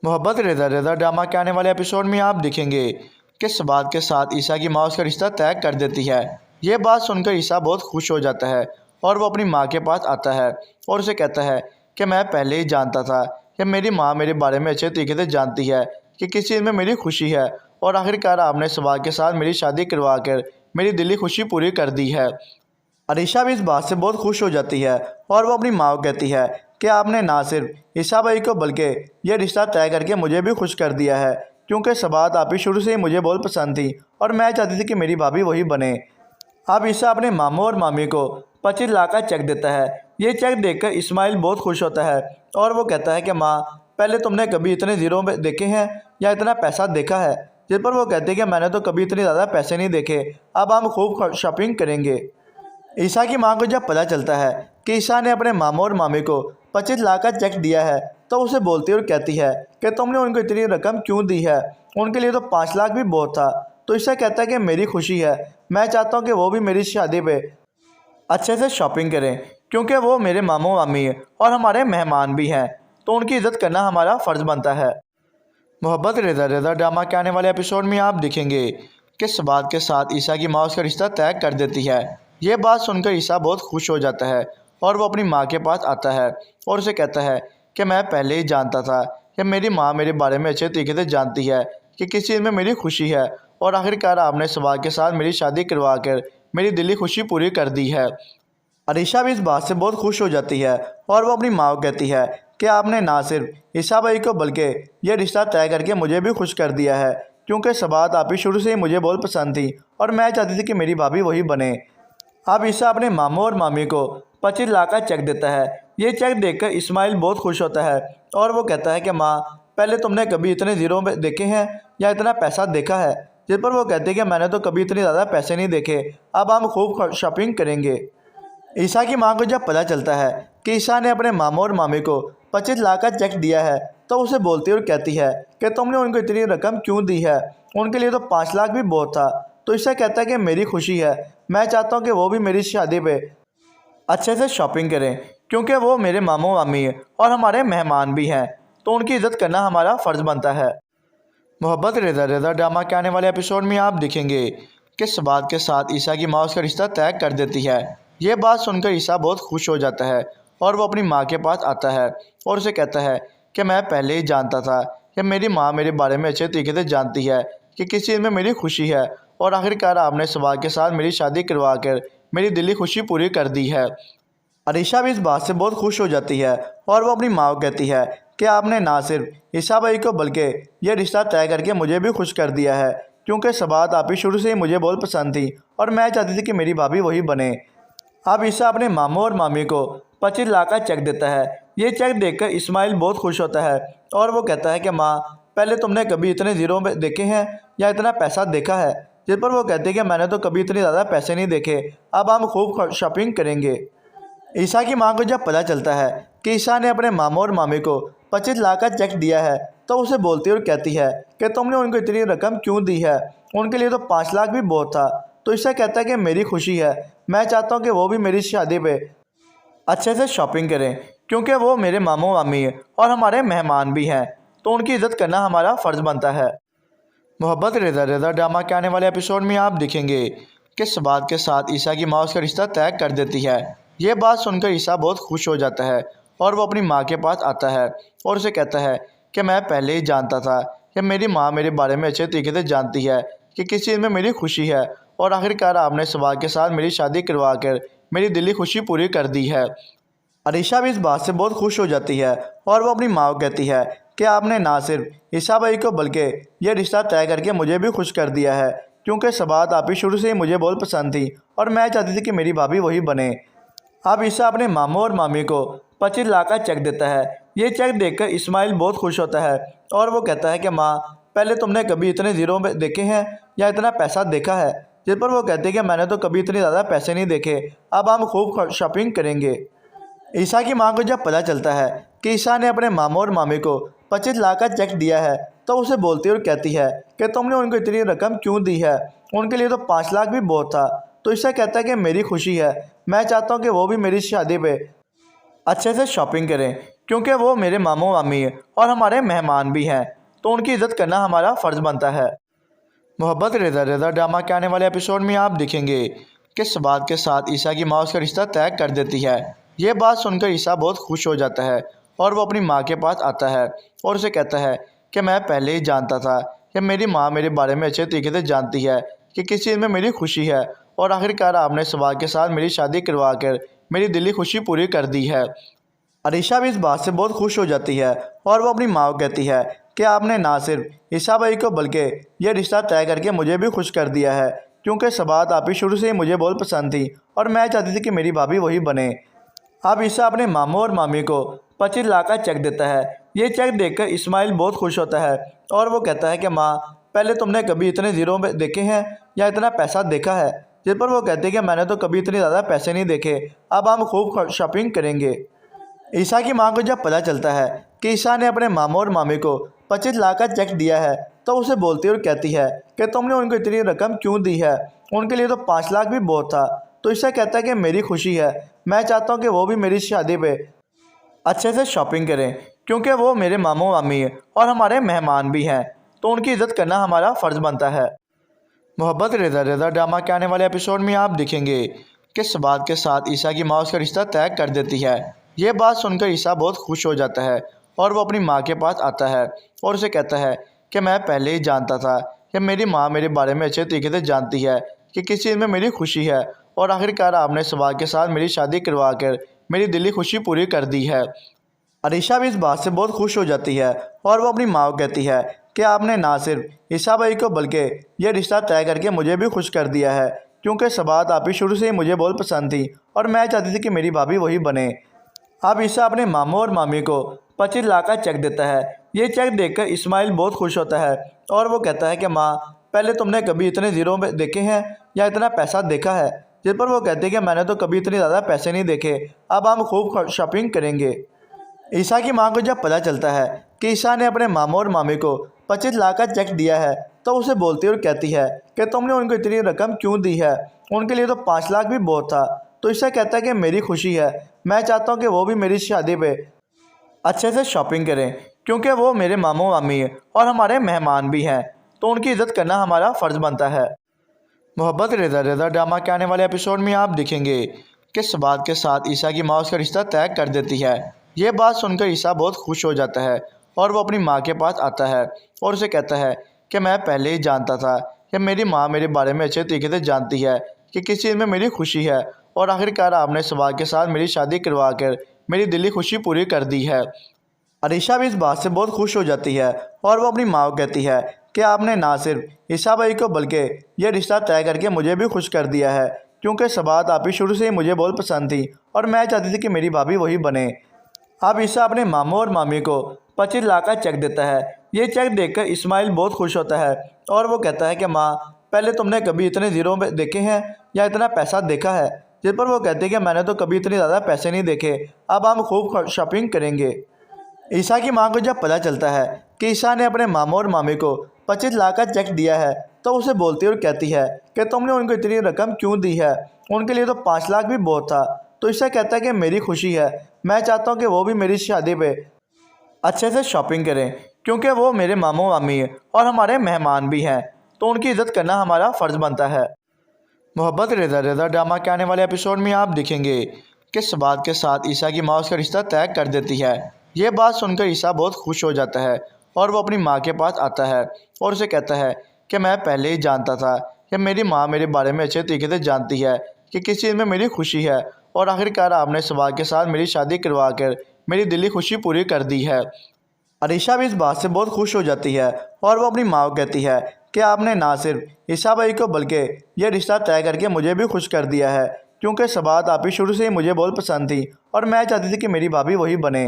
मोहब्बत रज़ा रज़ा ड्रामा के आने वाले एपिसोड में आप देखेंगे कि सबात के साथ ईसा की माँ उसका रिश्ता तय कर देती है। ये बात सुनकर ईसा बहुत खुश हो जाता है और वो अपनी माँ के पास आता है और उसे कहता है कि मैं पहले ही जानता था कि मेरी माँ मेरे बारे में अच्छे तरीके से जानती है कि किस चीज़ में मेरी खुशी है, और आखिरकार आपने सबात के साथ मेरी शादी करवा कर मेरी दिली खुशी पूरी कर दी है। अरीशा भी इस बात से बहुत खुश हो जाती है और वो अपनी माँ को कहती है कि आपने ना सिर्फ ईसा भाई को बल्कि ये रिश्ता तय करके मुझे भी खुश कर दिया है, क्योंकि सबात आप ही शुरू से ही मुझे बहुत पसंद थी और मैं चाहती थी कि मेरी भाभी वही बने। अब ईसा अपने मामू और मामी को 25 लाख का चेक देता है। ये चेक देखकर इस्माइल बहुत खुश होता है और वो कहता है कि माँ, पहले तुमने कभी इतने ज़ीरो में देखे हैं या इतना पैसा देखा है? जिस पर वो कहते हैं कि मैंने तो कभी इतने ज़्यादा पैसे नहीं देखे, अब हम खूब शॉपिंग करेंगे। ईसा की मां को जब पता चलता है कि ईसा ने अपने मामू और मामी को 25 लाख का चेक दिया है, तो उसे बोलती और कहती है कि तुमने उनको इतनी रकम क्यों दी है, उनके लिए तो 5 लाख भी बहुत था। तो ईसा कहता है कि मेरी खुशी है, मैं चाहता हूँ कि वो भी मेरी शादी पे अच्छे से शॉपिंग करें, क्योंकि वो मेरे मामू मामी हैं और हमारे मेहमान भी हैं, तो उनकी इज़्ज़त करना हमारा फ़र्ज़ बनता है। मोहब्बत रज़ा रज़ा ड्रामा के आने वाले एपिसोड में आप देखेंगे कि सबात के साथ ईसा की माँ उसका रिश्ता तय कर देती है। ये बात सुनकर ईसा बहुत खुश हो जाता है और वो अपनी माँ के पास आता है और उसे कहता है कि मैं पहले ही जानता था कि मेरी माँ मेरे बारे में अच्छे तरीके से जानती है कि किस चीज़ में मेरी खुशी है, और आखिरकार आपने सबात के साथ मेरी शादी करवा कर मेरी दिली खुशी पूरी कर दी है। अरीशा भी इस बात से बहुत खुश हो जाती है और वो अपनी माँ को कहती है कि आपने ना सिर्फ ईसा भाई को बल्कि ये रिश्ता तय करके मुझे भी खुश कर दिया है, क्योंकि सबात आप ही शुरू से ही मुझे बहुत पसंद थी और मैं चाहती थी कि मेरी भाभी वही बने। अब ईसा अपने मामू और मामी को 25 लाख का चेक देता है। ये चेक देखकर इस्माइल बहुत खुश होता है और वो कहता है कि माँ, पहले तुमने कभी इतने ज़ीरो में देखे हैं या इतना पैसा देखा है? जिस पर वो कहते हैं कि मैंने तो कभी इतने ज़्यादा पैसे नहीं देखे, अब हम खूब शॉपिंग करेंगे। ईसा की मां को जब पता चलता है कि ईसा ने अपने मामू और मामी को 25 लाख का चेक दिया है, तो उसे बोलती और कहती है कि तुमने उनको इतनी रकम क्यों दी है, उनके लिए तो 5 लाख भी बहुत था। तो ईसा कहता है कि मेरी खुशी है, मैं चाहता हूँ कि वो भी मेरी शादी पे अच्छे से शॉपिंग करें, क्योंकि वो मेरे मामू मामी हैं और हमारे मेहमान भी हैं, तो उनकी इज़्ज़त करना हमारा फ़र्ज़ बनता है। मोहब्बत रज़ा रज़ा ड्रामा के आने वाले एपिसोड में आप देखेंगे कि सबात के साथ ईसा की माँ उसका रिश्ता तय कर देती है। ये बात सुनकर ईसा बहुत खुश हो जाता है और वो अपनी माँ के पास आता है और उसे कहता है कि मैं पहले ही जानता था कि मेरी माँ मेरे बारे में अच्छे तरीके से जानती है कि किस चीज़ में मेरी खुशी है, और आखिरकार आपने सबात के साथ मेरी शादी करवा कर मेरी दिली खुशी पूरी कर दी है। अरीशा भी इस बात से बहुत खुश हो जाती है और वो अपनी माँ को कहती है कि आपने ना सिर्फ ईसा भाई को बल्कि ये रिश्ता तय करके मुझे भी खुश कर दिया है, क्योंकि सबात आप ही शुरू से ही मुझे बहुत पसंद थी और मैं चाहती थी कि मेरी भाभी वही बने। अब ईसा अपने मामू और मामी को 25 लाख का चेक देता है। ये चेक देखकर इस्माइल बहुत खुश होता है और वो कहता है कि माँ, पहले तुमने कभी इतने ज़ीरो में देखे हैं या इतना पैसा देखा है? जिस पर वो कहते हैं कि मैंने तो कभी इतने ज़्यादा पैसे नहीं देखे, अब हम खूब शॉपिंग करेंगे। ईसा की मां को जब पता चलता है कि ईसा ने अपने मामू और मामी को 25 लाख का चेक दिया है, तो उसे बोलती और कहती है कि तुमने उनको इतनी रकम क्यों दी है, उनके लिए तो 5 लाख भी बहुत था। तो ईसा कहता है कि मेरी खुशी है, मैं चाहता हूँ कि वो भी मेरी शादी पे अच्छे से शॉपिंग करें, क्योंकि वो मेरे मामू मामी हैं और हमारे मेहमान भी हैं, तो उनकी इज़्ज़त करना हमारा फ़र्ज़ बनता है। मोहब्बत रज़ा रज़ा ड्रामा के आने वाले एपिसोड में आप देखेंगे कि सबात के साथ ईसा की माँ उसका रिश्ता तय कर देती है। ये बात सुनकर ईसा बहुत खुश हो जाता है और वो अपनी माँ के पास आता है और उसे कहता है कि मैं पहले ही जानता था कि मेरी माँ मेरे बारे में अच्छे तरीके से जानती है कि किस चीज़ में मेरी खुशी है, और आखिरकार आपने सबात के साथ मेरी शादी करवा कर मेरी दिली खुशी पूरी कर दी है। अरीशा भी इस बात से बहुत खुश हो जाती है और वो अपनी माँ को कहती है कि आपने ना सिर्फ ईसा भाई को बल्कि ये रिश्ता तय करके मुझे भी खुश कर दिया है, क्योंकि सबात आप ही शुरू से ही मुझे बहुत पसंद थी और मैं चाहती थी कि मेरी भाभी वही बने। अब ईसा अपने मामू और मामी को 25 लाख का चेक देता है। ये चेक देखकर इस्माइल बहुत खुश होता है और वो कहता है कि माँ, पहले तुमने कभी इतने ज़ीरो में देखे हैं या इतना पैसा देखा है? जिस पर वो कहते हैं कि मैंने तो कभी इतने ज़्यादा पैसे नहीं देखे, अब हम खूब शॉपिंग करेंगे। ईसा की मां को जब पता चलता है कि ईसा ने अपने मामू और मामी को 25 लाख का चेक दिया है, तो उसे बोलती और कहती है कि तुमने उनको इतनी रकम क्यों दी है, उनके लिए तो 5 लाख भी बहुत था। तो ईसा कहता है कि मेरी खुशी है, मैं चाहता हूँ कि वो भी मेरी शादी पे अच्छे से शॉपिंग करें, क्योंकि वो मेरे मामू मामी और हमारे मेहमान भी हैं, तो उनकी इज़्ज़त करना हमारा फ़र्ज़ बनता है। मोहब्बत रेज़ा रेज़ा ड्रामा के आने वाले एपिसोड में आप देखेंगे किस बात के साथ ईसा की माँ उसका रिश्ता तय कर देती है। ये बात सुनकर ईसा बहुत खुश हो जाता है और वो अपनी माँ के पास आता है और उसे कहता है कि मैं पहले ही जानता था कि मेरी माँ मेरे बारे में अच्छे तरीके से जानती है कि किस चीज़ में मेरी खुशी है, और आखिरकार आपने सवाल के साथ मेरी शादी करवा कर मेरी दिली खुशी पूरी कर दी है। अरीशा भी इस बात से बहुत खुश हो जाती है और वो अपनी माँ को कहती है कि आपने ना सिर्फ ईसा भाई को बल्कि ये रिश्ता तय करके मुझे भी खुश कर दिया है, क्योंकि सबात आप ही शुरू से ही मुझे बहुत पसंद थी और मैं चाहती थी कि मेरी भाभी वही बने। अब ईसा अपने मामू और मामी को 25 लाख का चेक देता है। ये चेक देखकर इस्माइल बहुत खुश होता है और वो कहता है कि माँ, पहले तुमने कभी इतने ज़ीरो में देखे हैं या इतना पैसा देखा है? जिस पर वो कहते हैं कि मैंने तो कभी इतने ज़्यादा पैसे नहीं देखे, अब हम खूब शॉपिंग करेंगे। ईसा की मां को जब पता चलता है कि ईसा ने अपने मामू और मामी को 25 लाख का चेक दिया है, तो उसे बोलती और कहती है कि तुमने उनको इतनी रकम क्यों दी है, उनके लिए तो 5 लाख भी बहुत था। तो ईसा कहता है कि मेरी खुशी है, मैं चाहता हूँ कि वो भी मेरी शादी पे अच्छे से शॉपिंग करें, क्योंकि वो मेरे मामू मामी और हमारे मेहमान भी हैं, तो उनकी इज़्ज़त करना हमारा फ़र्ज़ बनता है। मोहब्बत रेज़ा रेज़ा ड्रामा के आने वाले एपिसोड में आप देखेंगे किस बात के साथ ईसा की माँ उसका रिश्ता तय कर देती है। ये बात सुनकर ईसा बहुत खुश हो जाता है और वो अपनी माँ के पास आता है और उसे कहता है कि मैं पहले ही जानता था कि मेरी माँ मेरे बारे में अच्छे तरीके से जानती है कि किस चीज़ में मेरी खुशी है, और आखिरकार आपने सवाल के साथ मेरी शादी करवा कर मेरी दिली खुशी पूरी कर दी है। अरीशा भी इस बात से बहुत खुश हो जाती है और वो अपनी माँ को कहती है कि आपने ना सिर्फ ईसा भाई को बल्कि ये रिश्ता तय करके मुझे भी खुश कर दिया है, क्योंकि सबात आप ही शुरू से ही मुझे बहुत पसंद थी और मैं चाहती थी कि मेरी भाभी वही बने। अब ईसा अपने मामू और मामी को 25 लाख का चेक देता है। ये चेक देखकर इस्माइल बहुत खुश होता है और वो कहता है कि माँ, पहले तुमने कभी इतने ज़ीरो में देखे हैं या इतना पैसा देखा है? जिस पर वो कहते हैं कि मैंने तो कभी इतने ज़्यादा पैसे नहीं देखे, अब हम खूब शॉपिंग करेंगे। ईसा की मां को जब पता चलता है कि ईसा ने अपने मामू और मामी को 25 लाख का चेक दिया है, तो उसे बोलती और कहती है कि तुमने उनको इतनी रकम क्यों दी है, उनके लिए तो 5 लाख भी बहुत था। तो ईसा कहता है कि मेरी खुशी है, मैं चाहता हूँ कि वो भी मेरी शादी पे अच्छे से शॉपिंग करें, क्योंकि वो मेरे मामू मामी और हमारे मेहमान भी हैं, तो उनकी इज़्ज़त करना हमारा फ़र्ज़ बनता है। मोहब्बत रेज़ा रेज़ा ड्रामा के आने वाले एपिसोड में आप देखेंगे किस बात के साथ ईसा की माँ उसका रिश्ता तय कर देती है। ये बात सुनकर ईसा बहुत खुश हो जाता है और वो अपनी माँ के पास आता है और उसे कहता है कि मैं पहले ही जानता था कि मेरी माँ मेरे बारे में अच्छे तरीके से जानती है कि किस चीज़ में मेरी खुशी है, और आखिरकार आपने सवाल के साथ मेरी शादी करवा कर मेरी दिली खुशी पूरी कर दी है। अरीशा भी इस बात से बहुत खुश हो जाती है और वो अपनी माँ को कहती है कि आपने ना सिर्फ ईसा भाई को बल्कि ये रिश्ता तय करके मुझे भी खुश कर दिया है, क्योंकि सबात आप ही शुरू से ही मुझे बहुत पसंद थी और मैं चाहती थी कि मेरी भाभी वही बने। अब ईसा अपने मामू और मामी को 25 लाख का चेक देता है। ये चेक देखकर इस्माइल बहुत खुश होता है और वो कहता है कि माँ, पहले तुमने कभी इतने ज़ीरो में देखे हैं या इतना पैसा देखा है? जिस पर वो कहते हैं कि मैंने तो कभी इतने ज़्यादा पैसे नहीं देखे, अब हम खूब शॉपिंग करेंगे। ईसा की मां को जब पता चलता है कि ईसा ने अपने मामू और मामी को 25 लाख का चेक दिया है, तो उसे बोलती और कहती है कि तुमने उनको इतनी रकम क्यों दी है, उनके लिए तो 5 लाख भी बहुत था। तो ईसा कहता है कि मेरी खुशी है, मैं चाहता हूँ कि वो भी मेरी शादी पे अच्छे से शॉपिंग करें, क्योंकि वो मेरे मामू मामी और हमारे मेहमान भी हैं, तो उनकी इज़्ज़त करना हमारा फ़र्ज़ बनता है। मोहब्बत रेज़ा रेज़ा ड्रामा के आने वाले एपिसोड में आप देखेंगे किस बात के साथ ईसा की माँ उसका रिश्ता तय कर देती है। ये बात सुनकर ईसा बहुत खुश हो जाता है और वो अपनी माँ के पास आता है और उसे कहता है कि मैं पहले ही जानता था कि मेरी माँ मेरे बारे में अच्छे तरीके से जानती है कि किस चीज़ में मेरी खुशी है, और आखिरकार आपने सवाल के साथ मेरी शादी करवा कर मेरी दिली खुशी पूरी कर दी है। अरीशा भी इस बात से बहुत खुश हो जाती है और वो अपनी माँ को कहती है कि आपने ना सिर्फ ईसा भाई को बल्कि ये रिश्ता तय करके मुझे भी खुश कर दिया है, क्योंकि सबात आप ही शुरू से ही मुझे बहुत पसंद थी और मैं चाहती थी कि मेरी भाभी वही बने।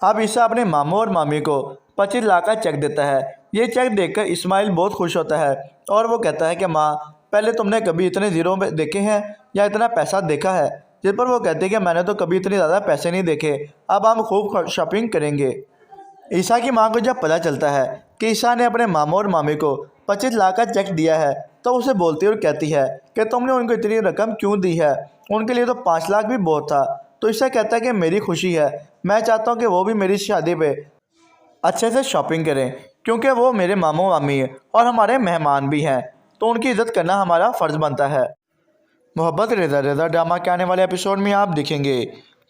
अब ईसा अपने मामू और मामी को 25 लाख का चेक देता है। ये चेक देखकर इस्माइल बहुत खुश होता है और वो कहता है कि माँ, पहले तुमने कभी इतने ज़ीरो में देखे हैं या इतना पैसा देखा है? जिस पर वो कहते हैं कि मैंने तो कभी इतने ज़्यादा पैसे नहीं देखे, अब हम खूब शॉपिंग करेंगे। ईसा की मां को जब पता चलता है कि ईसा ने अपने मामू और मामी को 25 लाख का चेक दिया है, तो उसे बोलती और कहती है कि तुमने उनको इतनी रकम क्यों दी है, उनके लिए तो 5 लाख भी बहुत था। तो ईसा कहता है कि मेरी खुशी है, मैं चाहता हूँ कि वो भी मेरी शादी पे अच्छे से शॉपिंग करें, क्योंकि वो मेरे मामू मामी और हमारे मेहमान भी हैं, तो उनकी इज़्ज़त करना हमारा फ़र्ज़ बनता है। मोहब्बत रेज़ा रेज़ा ड्रामा के आने वाले एपिसोड में आप देखेंगे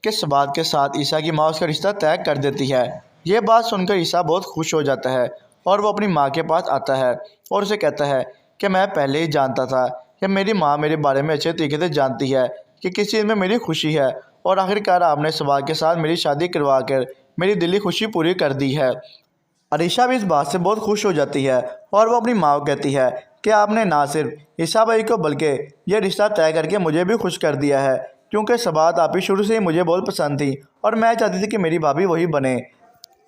किस बात के साथ ईसा की माँ उसका रिश्ता तय कर देती है। ये बात सुनकर ईसा बहुत खुश हो जाता है और वो अपनी माँ के पास आता है और उसे कहता है कि मैं पहले ही जानता था कि मेरी माँ मेरे बारे में अच्छे तरीके से जानती है कि किस चीज़ में मेरी खुशी है, और आखिरकार आपने सवाल के साथ मेरी शादी करवा कर मेरी दिली खुशी पूरी कर दी है। अरीशा भी इस बात से बहुत खुश हो जाती है और वो अपनी माँ को कहती है कि आपने ना सिर्फ ईसा भाई को बल्कि ये रिश्ता तय करके मुझे भी खुश कर दिया है, क्योंकि सबात आप ही शुरू से ही मुझे बहुत पसंद थी और मैं चाहती थी कि मेरी भाभी वही बने।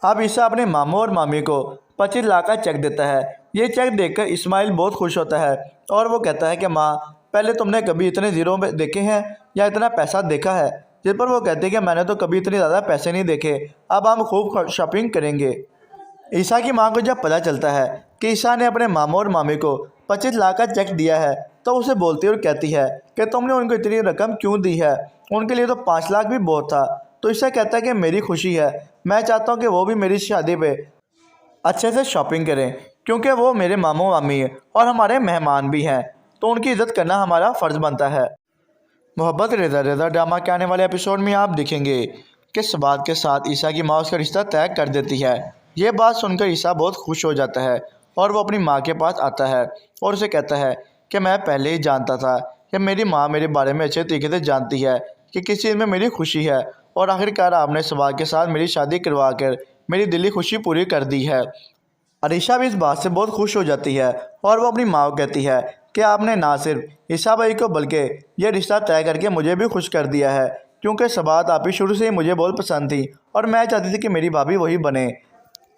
अब ईसा अपने मामू और मामी को 25 लाख का चेक देता है। ये चेक देखकर इस्माइल बहुत खुश होता है और वो कहता है कि माँ, पहले तुमने कभी इतने ज़ीरो देखे हैं या इतना पैसा देखा है? जिस पर वो कहते हैं कि मैंने तो कभी इतने ज़्यादा पैसे नहीं देखे, अब हम खूब शॉपिंग करेंगे। ईसा की मां को जब पता चलता है कि ईसा ने अपने मामू और मामी को 25 लाख का चेक दिया है, तो उसे बोलती और कहती है कि तुमने उनको इतनी रकम क्यों दी है, उनके लिए तो 5 लाख भी बहुत था। तो ईसा कहता है कि मेरी खुशी है, मैं चाहता हूँ कि वो भी मेरी शादी पे अच्छे से शॉपिंग करें, क्योंकि वो मेरे मामू मामी और हमारे मेहमान भी हैं, तो उनकी इज़्ज़त करना हमारा फ़र्ज़ बनता है। मोहब्बत रेज़ा रेज़ा ड्रामा के आने वाले एपिसोड में आप देखेंगे किस बात के साथ ईसा की माँ उसका रिश्ता तय कर देती है। ये बात सुनकर ईसा बहुत खुश हो जाता है और वो अपनी माँ के पास आता है और उसे कहता है कि मैं पहले ही जानता था कि मेरी माँ मेरे बारे में अच्छे तरीके से जानती है कि किस चीज़ में मेरी खुशी है, और आखिरकार आपने सवाल के साथ मेरी शादी करवा कर मेरी दिली खुशी पूरी कर दी है। अरीशा भी इस बात से बहुत खुश हो जाती है और वो अपनी माँ को कहती है कि आपने ना सिर्फ ईसा भाई को बल्कि ये रिश्ता तय करके मुझे भी खुश कर दिया है, क्योंकि सबात आप ही शुरू से ही मुझे बहुत पसंद थी और मैं चाहती थी कि मेरी भाभी वही बने।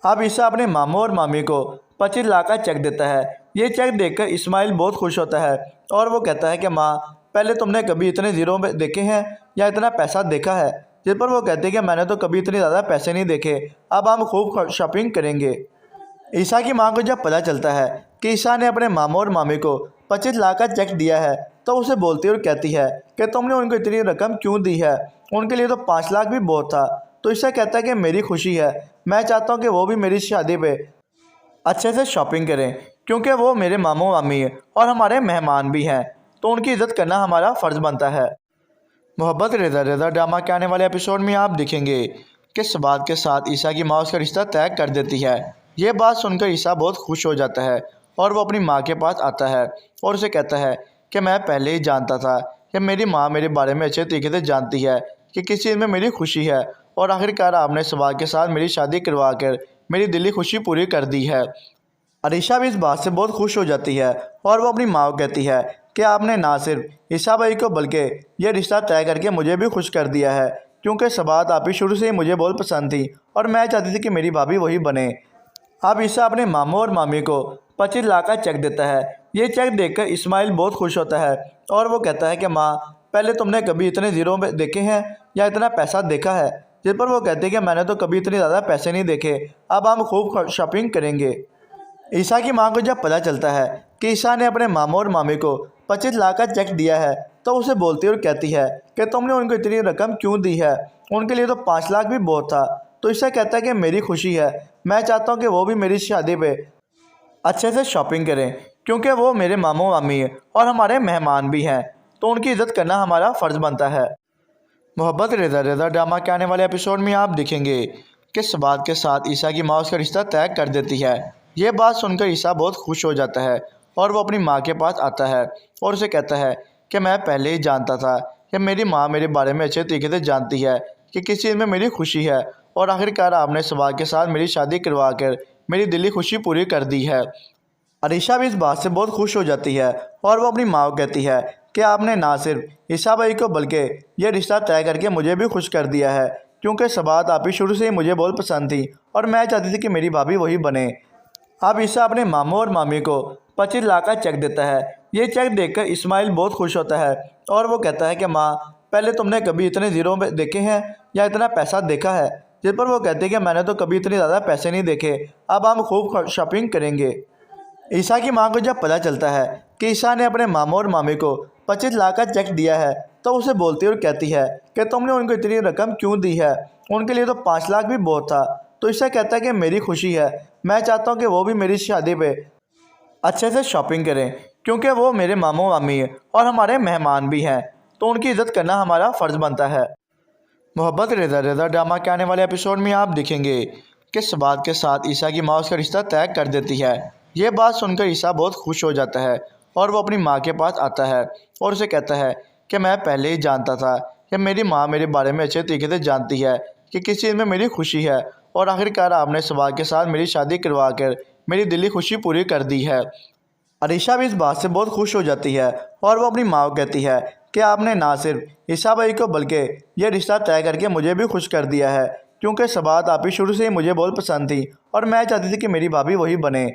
अब ईसा अपने मामू और मामी को 25 लाख का चेक देता है। ये चेक देखकर इस्माइल बहुत खुश होता है और वो कहता है कि माँ, पहले तुमने कभी इतने ज़ीरो देखे हैं या इतना पैसा देखा है? जिस पर वो कहते हैं कि मैंने तो कभी इतने ज़्यादा पैसे नहीं देखे, अब हम खूब शॉपिंग करेंगे। ईसा की मां को जब पता चलता है कि ईसा ने अपने मामू और मामी को 25 लाख का चेक दिया है, तो उसे बोलती और कहती है कि तुमने उनको इतनी रकम क्यों दी है, उनके लिए तो 5 लाख भी बहुत था। तो ईसा कहता है कि मेरी खुशी है, मैं चाहता हूँ कि वो भी मेरी शादी पे अच्छे से शॉपिंग करें, क्योंकि वो मेरे मामू मामी और हमारे मेहमान भी हैं, तो उनकी इज़्ज़त करना हमारा फ़र्ज़ बनता है। मोहब्बत रेज़ा रेज़ा ड्रामा के आने वाले एपिसोड में आप देखेंगे किस बात के साथ ईसा की माँ उसका रिश्ता तय कर देती है। ये बात सुनकर ईसा बहुत खुश हो जाता है और वो अपनी माँ के पास आता है और उसे कहता है कि मैं पहले ही जानता था कि मेरी माँ मेरे बारे में अच्छे तरीके से जानती है कि किस चीज़ में मेरी खुशी है, और आखिरकार आपने सवाल के साथ मेरी शादी करवा कर मेरी दिली खुशी पूरी कर दी है। अरीशा भी इस बात से बहुत खुश हो जाती है और वो अपनी माँ को कहती है कि आपने ना सिर्फ ईसा भाई को बल्कि ये रिश्ता तय करके मुझे भी खुश कर दिया है, क्योंकि सबात आप ही शुरू से ही मुझे बहुत पसंद थी और मैं चाहती थी कि मेरी भाभी वही बने। अब ईसा अपने मामू और मामी को 25 लाख का चेक देता है। ये चेक देखकर इस्माइल बहुत खुश होता है और वो कहता है कि माँ, पहले तुमने कभी इतने ज़ीरो देखे हैं या इतना पैसा देखा है? जिस पर वो कहते हैं कि मैंने तो कभी इतने ज़्यादा पैसे नहीं देखे, अब हम खूब शॉपिंग करेंगे। ईसा की मां को जब पता चलता है कि ईसा ने अपने मामू और मामी को 25 लाख का चेक दिया है, तो उसे बोलती और कहती है कि तुमने उनको इतनी रकम क्यों दी है, उनके लिए तो 5 लाख भी बहुत था। तो ईसा कहता है कि मेरी खुशी है, मैं चाहता हूँ कि वो भी मेरी शादी पे अच्छे से शॉपिंग करें, क्योंकि वो मेरे मामू मामी और हमारे मेहमान भी हैं, तो उनकी इज़्ज़त करना हमारा फ़र्ज़ बनता है। मोहब्बत रेज़ा रेज़ा ड्रामा के आने वाले एपिसोड में आप देखेंगे किस बात के साथ ईसा की माँ उसका रिश्ता तय कर देती है। ये बात सुनकर ईसा बहुत खुश हो जाता है और वो अपनी माँ के पास आता है और उसे कहता है कि मैं पहले ही जानता था कि मेरी माँ मेरे बारे में अच्छे तरीके से जानती है कि किस चीज़ में मेरी खुशी है, और आखिरकार आपने सवाल के साथ मेरी शादी करवा कर मेरी दिली खुशी पूरी कर दी है। अरीशा भी इस बात से बहुत खुश हो जाती है और वो अपनी माँ को कहती है कि आपने ना सिर्फ ईसा भाई को बल्कि ये रिश्ता तय करके मुझे भी खुश कर दिया है, क्योंकि सबात आप ही शुरू से ही मुझे बहुत पसंद थी और मैं चाहती थी कि मेरी भाभी वही बने। अब ईसा अपने मामू और मामी को 25 लाख का चेक देता है। ये चेक देखकर इस्माइल बहुत खुश होता है और वो कहता है कि माँ, पहले तुमने कभी इतने ज़ीरो देखे हैं या इतना पैसा देखा है? जिस पर वो कहते हैं कि मैंने तो कभी इतने ज़्यादा पैसे नहीं देखे, अब हम खूब शॉपिंग करेंगे। ईसा की मां को जब पता चलता है कि ईसा ने अपने मामू और मामी को 25 लाख का चेक दिया है, तो उसे बोलती और कहती है कि तुमने उनको इतनी रकम क्यों दी है, उनके लिए तो 5 लाख भी बहुत था। तो ईसा कहता है कि मेरी खुशी है, मैं चाहता हूँ कि वो भी मेरी शादी पे अच्छे से शॉपिंग करें, क्योंकि वो मेरे मामू मामी और हमारे मेहमान भी हैं, तो उनकी इज़्ज़त करना हमारा फ़र्ज़ बनता है। मोहब्बत रेज़ा रेज़ा ड्रामा के आने वाले एपिसोड में आप देखेंगे किस बात के साथ ईसा की माँ उसका रिश्ता तय कर देती है। ये बात सुनकर ईसा बहुत खुश हो जाता है और वो अपनी माँ के पास आता है और उसे कहता है कि मैं पहले ही जानता था कि मेरी माँ मेरे बारे में अच्छे तरीके से जानती है कि किस चीज़ में मेरी खुशी है, और आखिरकार आपने सवाल के साथ मेरी शादी करवा कर मेरी दिली खुशी पूरी कर दी है। अरीशा भी इस बात से बहुत खुश हो जाती है और वो अपनी माँ को कहती है कि आपने ना सिर्फ ईसा भाई को बल्कि यह रिश्ता तय करके मुझे भी खुश कर दिया है, क्योंकि सबात आप ही शुरू से ही मुझे बहुत पसंद थी और मैं चाहती थी कि मेरी भाभी वही बने।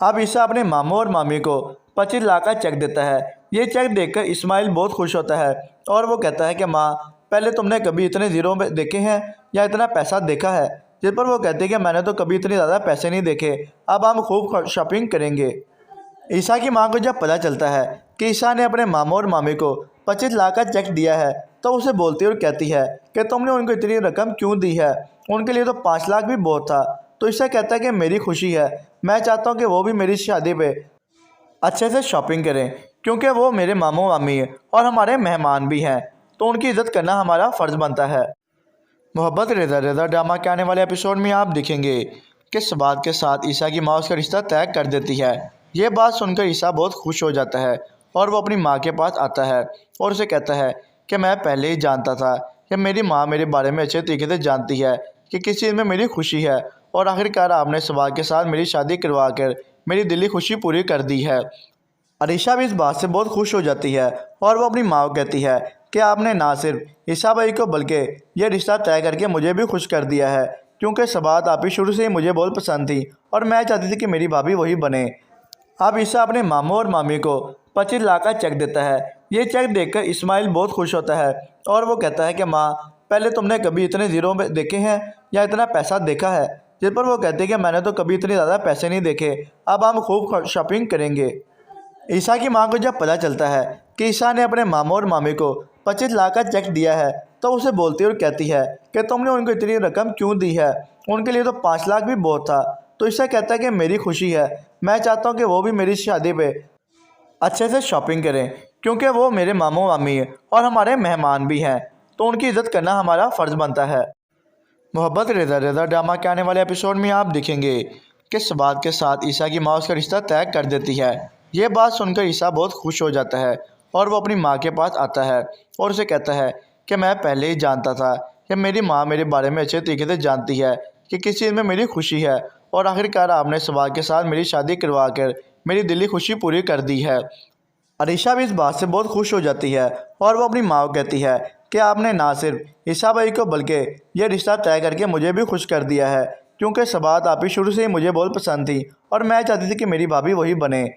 अब ईसा अपने मामू और मामी को 25 लाख का चेक देता है। ये चेक देखकर इस्माइल बहुत खुश होता है और वो कहता है कि माँ, पहले तुमने कभी इतने ज़ीरो देखे हैं या इतना पैसा देखा है? जिस पर वो कहते हैं कि मैंने तो कभी इतने ज़्यादा पैसे नहीं देखे, अब हम खूब शॉपिंग करेंगे। ईसा की मां को जब पता चलता है कि ईसा ने अपने मामू और मामी को 25 लाख का चेक दिया है, तो उसे बोलती और कहती है कि तुमने उनको इतनी रकम क्यों दी है? उनके लिए तो 5 लाख भी बहुत था। तो ईसा कहता है कि मेरी खुशी है, मैं चाहता हूँ कि वो भी मेरी शादी पे अच्छे से शॉपिंग करें, क्योंकि वो मेरे मामू मामी और हमारे मेहमान भी हैं, तो उनकी इज़्ज़त करना हमारा फ़र्ज़ बनता है। मोहब्बत रेज़ा रेज़ा ड्रामा के आने वाले एपिसोड में आप देखेंगे किस बात के साथ ईसा की माँ उसका रिश्ता तय कर देती है। ये बात सुनकर ईसा बहुत खुश हो जाता है और वो अपनी माँ के पास आता है और उसे कहता है कि मैं पहले ही जानता था कि मेरी माँ मेरे बारे में अच्छे तरीके से जानती है कि किस चीज़ में मेरी खुशी है, और आखिरकार आपने सवाल के साथ मेरी शादी करवा कर मेरी दिली खुशी पूरी कर दी है। अरीशा भी इस बात से बहुत खुश हो जाती है और वो अपनी माँ को कहती है कि आपने ना सिर्फ ईसा भाई को बल्कि यह रिश्ता तय करके मुझे भी खुश कर दिया है, क्योंकि सबात आप ही शुरू से ही मुझे बहुत पसंद थी और मैं चाहती थी कि मेरी भाभी वही बने। अब ईसा अपने मामू और मामी को 25 लाख का चेक देता है। ये चेक देखकर इस्माइल बहुत खुश होता है और वो कहता है कि माँ, पहले तुमने कभी इतने ज़ीरो देखे हैं या इतना पैसा देखा है? जिस पर वो कहते हैं कि मैंने तो कभी इतने ज़्यादा पैसे नहीं देखे, अब हम खूब शॉपिंग करेंगे। ईसा की मां को जब पता चलता है कि ईसा ने अपने मामू और मामी को 25 लाख का चेक दिया है, तो उसे बोलती और कहती है कि तुमने उनको इतनी रकम क्यों दी है? उनके लिए तो 5 लाख भी बहुत था। तो ईसा कहता है कि मेरी खुशी है, मैं चाहता हूँ कि वो भी मेरी शादी पे अच्छे से शॉपिंग करें, क्योंकि वो मेरे मामू मामी और हमारे मेहमान भी हैं, तो उनकी इज़्ज़त करना हमारा फ़र्ज़ बनता है। मोहब्बत रेज़ा रेज़ा ड्रामा के आने वाले एपिसोड में आप देखेंगे किस बात के साथ ईसा की माँ उसका रिश्ता तय कर देती है। ये बात सुनकर ईसा बहुत खुश हो जाता है और वो अपनी माँ के पास आता है और उसे कहता है कि मैं पहले ही जानता था कि मेरी माँ मेरे बारे में अच्छे तरीके से जानती है कि किस चीज़ में मेरी खुशी है, और आखिरकार आपने सवाल के साथ मेरी शादी करवा कर मेरी दिली खुशी पूरी कर दी है। अरीशा भी इस बात से बहुत खुश हो जाती है और वो अपनी माँ को कहती है कि आपने ना सिर्फ ईसा भाई को बल्कि यह रिश्ता तय करके मुझे भी खुश कर दिया है, क्योंकि सबात आप ही शुरू से ही मुझे बहुत पसंद थी और मैं चाहती थी कि मेरी भाभी वही बने।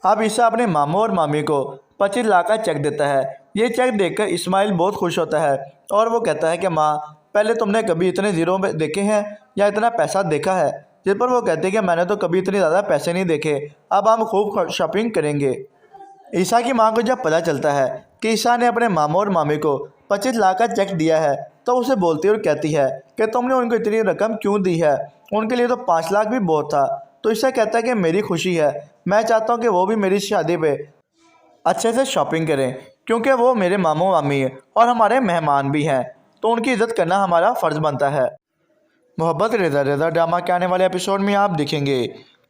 अब ईसा अपने मामू और मामी को 25 लाख का चेक देता है। ये चेक देखकर इस्माइल बहुत खुश होता है और वो कहता है कि माँ, पहले तुमने कभी इतने ज़ीरो देखे हैं या इतना पैसा देखा है? जिस पर वो कहते हैं कि मैंने तो कभी इतने ज़्यादा पैसे नहीं देखे, अब हम खूब शॉपिंग करेंगे। ईसा की मां को जब पता चलता है कि ईसा ने अपने मामू और मामी को 25 लाख का चेक दिया है, तो उसे बोलती और कहती है कि तुमने उनको इतनी रकम क्यों दी है? उनके लिए तो 5 लाख भी बहुत था। तो ईसा कहता है कि मेरी खुशी है, मैं चाहता हूँ कि वो भी मेरी शादी पे अच्छे से शॉपिंग करें, क्योंकि वो मेरे मामू मामी और हमारे मेहमान भी हैं, तो उनकी इज़्ज़त करना हमारा फ़र्ज़ बनता है। मोहब्बत रेज़ा रेज़ा ड्रामा के आने वाले एपिसोड में आप देखेंगे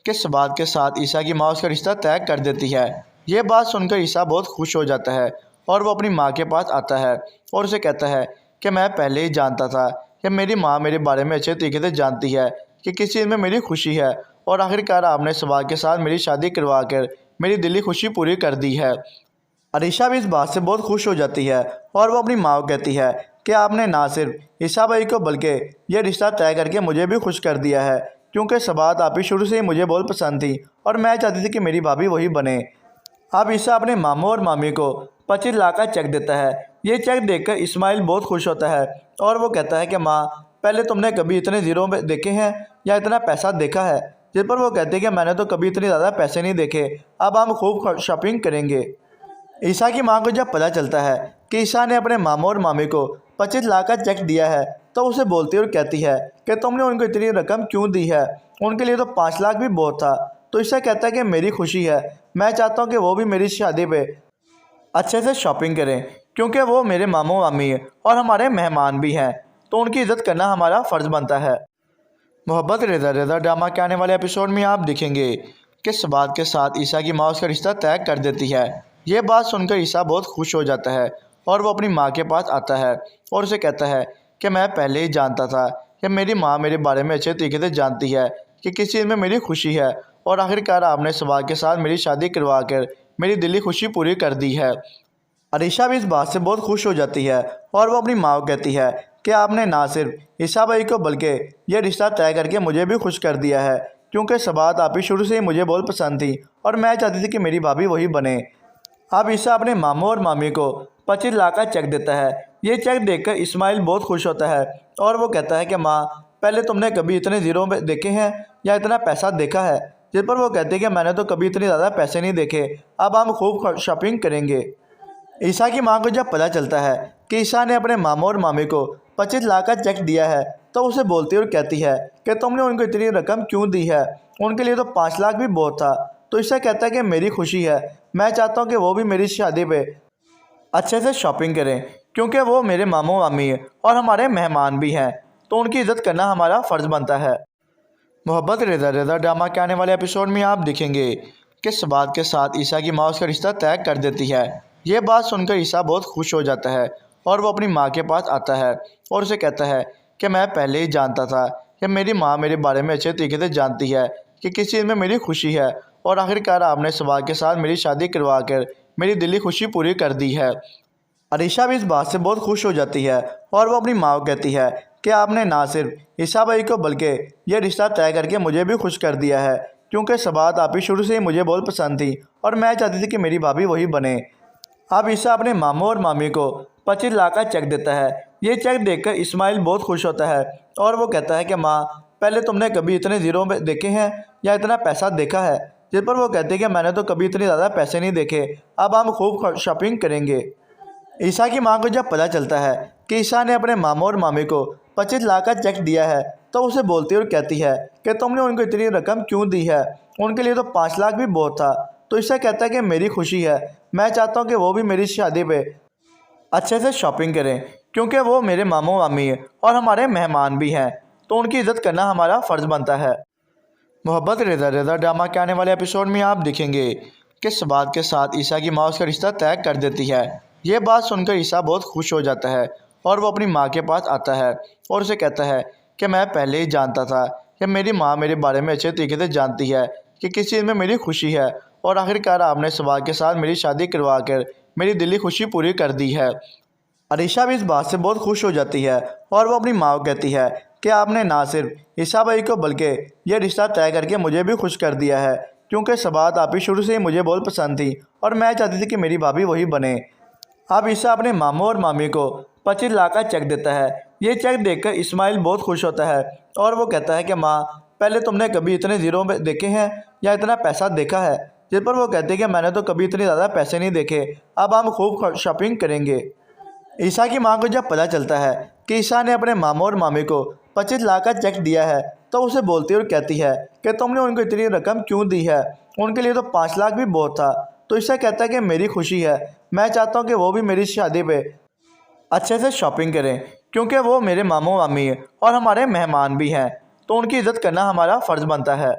किस बात के साथ ईसा की माँ उसका रिश्ता तय कर देती है। ये बात सुनकर ईसा बहुत खुश हो जाता है और वो अपनी माँ के पास आता है और उसे कहता है कि मैं पहले ही जानता था कि मेरी माँ मेरे बारे में अच्छे तरीके से जानती है कि किस चीज़ में मेरी खुशी है, और आखिरकार आपने सवाल के साथ मेरी शादी करवा कर मेरी दिली खुशी पूरी कर दी है। अरीशा भी इस बात से बहुत खुश हो जाती है और वो अपनी माँ को कहती है कि आपने ना सिर्फ ईसा भाई को बल्कि यह रिश्ता तय करके मुझे भी खुश कर दिया है, क्योंकि सबात आप ही शुरू से ही मुझे बहुत पसंद थी और मैं चाहती थी कि मेरी भाभी वही बने। अब ईसा अपने मामू और मामी को 25 लाख का चेक देता है। ये चेक देखकर इस्माइल बहुत खुश होता है और वो कहता है कि माँ, पहले तुमने कभी इतने ज़ीरो देखे हैं या इतना पैसा देखा है? जिस पर वो कहते हैं कि मैंने तो कभी इतने ज़्यादा पैसे नहीं देखे, अब हम खूब शॉपिंग करेंगे। ईसा की मां को जब पता चलता है कि ईसा ने अपने मामू और मामी को 25 लाख का चेक दिया है, तो उसे बोलती है और कहती है कि तुमने उनको इतनी रकम क्यों दी है, उनके लिए तो 5 लाख भी बहुत था। तो ईसा कहता है कि मेरी खुशी है, मैं चाहता हूँ कि वो भी मेरी शादी पे अच्छे से शॉपिंग करें, क्योंकि वो मेरे मामू मामी हैं और हमारे मेहमान भी हैं, तो उनकी इज़्ज़त करना हमारा फ़र्ज़ बनता है। मोहब्बत रेज़ा रेज़ा ड्रामा के आने वाले एपिसोड में आप देखेंगे किस बात के साथ ईसा की माँ उसका रिश्ता तय कर देती है। ये बात सुनकर ईसा बहुत खुश हो जाता है और वो अपनी माँ के पास आता है और उसे कहता है कि मैं पहले ही जानता था कि मेरी माँ मेरे बारे में अच्छे तरीके से जानती है कि किस चीज़ में मेरी खुशी है, और आखिरकार आपने सवाल के साथ मेरी शादी करवा कर मेरी दिली खुशी पूरी कर दी है। अरीशा भी इस बात से बहुत खुश हो जाती है और वो अपनी माँ को कहती है कि आपने ना सिर्फ ईसा भाई को बल्कि ये रिश्ता तय करके मुझे भी खुश कर दिया है, क्योंकि सबात आप ही शुरू से ही मुझे बहुत पसंद थी और मैं चाहती थी कि मेरी भाभी वही बने। अब ईसा अपने मामू और मामी को 25 लाख का चेक देता है। ये चेक देखकर इस्माइल बहुत खुश होता है और वो कहता है कि माँ, पहले तुमने कभी इतने ज़ीरो में देखे हैं या इतना पैसा देखा है। जिस पर वो कहते हैं कि मैंने तो कभी इतने ज़्यादा पैसे नहीं देखे, अब हम खूब शॉपिंग करेंगे। ईसा की मां को जब पता चलता है कि ईसा ने अपने मामू और मामी को 25 लाख का चेक दिया है, तो उसे बोलती और कहती है कि तुमने उनको इतनी रकम क्यों दी है, उनके लिए तो 5 लाख भी बहुत था। तो ईसा कहता है कि मेरी खुशी है, मैं चाहता हूँ कि वो भी मेरी शादी पे अच्छे से शॉपिंग करें, क्योंकि वो मेरे मामू मामी हैं और हमारे मेहमान भी हैं, तो उनकी इज़्ज़त करना हमारा फ़र्ज़ बनता है। मोहब्बत रेज़ा रेज़ा ड्रामा के आने वाले एपिसोड में आप देखेंगे किस बात के साथ ईसा की माँ उसका रिश्ता तय कर देती है। ये बात सुनकर ईसा बहुत खुश हो जाता है और वो अपनी माँ के पास आता है और उसे कहता है कि मैं पहले ही जानता था कि मेरी माँ मेरे बारे में अच्छे तरीके से जानती है कि किस चीज़ में मेरी खुशी है, और आखिरकार आपने सवाल के साथ मेरी शादी करवा कर मेरी दिली खुशी पूरी कर दी है। अरीशा भी इस बात से बहुत खुश हो जाती है और वो अपनी माँ को कहती है कि आपने ना सिर्फ ईसा भाई को बल्कि ये रिश्ता तय करके मुझे भी खुश कर दिया है, क्योंकि सबात आप ही शुरू से ही मुझे बहुत पसंद थी और मैं चाहती थी कि मेरी भाभी वही बने। अब ईसा अपने मामू और मामी को 25 लाख का चेक देता है। ये चेक देखकर इस्माइल बहुत खुश होता है और वो कहता है कि माँ, पहले तुमने कभी इतने ज़ीरो में देखे हैं या इतना पैसा देखा है। जिस पर वो कहते हैं कि मैंने तो कभी इतने ज़्यादा पैसे नहीं देखे, अब हम खूब शॉपिंग करेंगे। ईसा की मां को जब पता चलता है कि ईसा ने अपने मामू और मामी को 25 लाख का चेक दिया है, तो उसे बोलती और कहती है कि तुमने उनको इतनी रकम क्यों दी है, उनके लिए तो 5 लाख भी बहुत था। तो ईसा कहता है कि मेरी खुशी है, मैं चाहता हूँ कि वो भी मेरी शादी पे अच्छे से शॉपिंग करें, क्योंकि वो मेरे मामू मामी हैं और हमारे मेहमान भी हैं, तो उनकी इज़्ज़त करना हमारा फ़र्ज़ बनता है। मोहब्बत रेज़ा रेज़ा ड्रामा के आने वाले एपिसोड में आप देखेंगे किस बात के साथ ईसा की माँ उसका रिश्ता तय कर देती है। ये बात सुनकर ईसा बहुत खुश हो जाता है और वो अपनी माँ के पास आता है और उसे कहता है कि मैं पहले ही जानता था कि मेरी माँ मेरे बारे में अच्छे तरीके से जानती है कि किस चीज़ में मेरी खुशी है, और आखिरकार आपने सवाल के साथ मेरी शादी करवा कर मेरी दिली खुशी पूरी कर दी है। अरीशा भी इस बात से बहुत खुश हो जाती है और वो अपनी माँ को कहती है कि आपने ना सिर्फ ईसा भाई को बल्कि ये रिश्ता तय करके मुझे भी खुश कर दिया है, क्योंकि सबात आप ही शुरू से ही मुझे बहुत पसंद थी और मैं चाहती थी कि मेरी भाभी वही बने। अब ईसा अपने मामू और मामी को 25 लाख का चेक देता है। ये चेक देखकर इस्माइल बहुत खुश होता है और वो कहता है कि माँ, पहले तुमने कभी इतने ज़ीरो में देखे हैं या इतना पैसा देखा है। जिस पर वो कहते हैं कि मैंने तो कभी इतने ज़्यादा पैसे नहीं देखे, अब हम खूब शॉपिंग करेंगे। ईसा की मां को जब पता चलता है कि ईसा ने अपने मामू और मामी को 25 लाख का चेक दिया है, तो उसे बोलती और कहती है कि तुमने उनको इतनी रकम क्यों दी है, उनके लिए तो 5 लाख भी बहुत था। तो ईसा कहता है कि मेरी खुशी है, मैं चाहता हूँ कि वो भी मेरी शादी पे अच्छे से शॉपिंग करें, क्योंकि वो मेरे मामू मामी हैं और हमारे मेहमान भी हैं, तो उनकी इज़्ज़त करना हमारा फ़र्ज़ बनता है।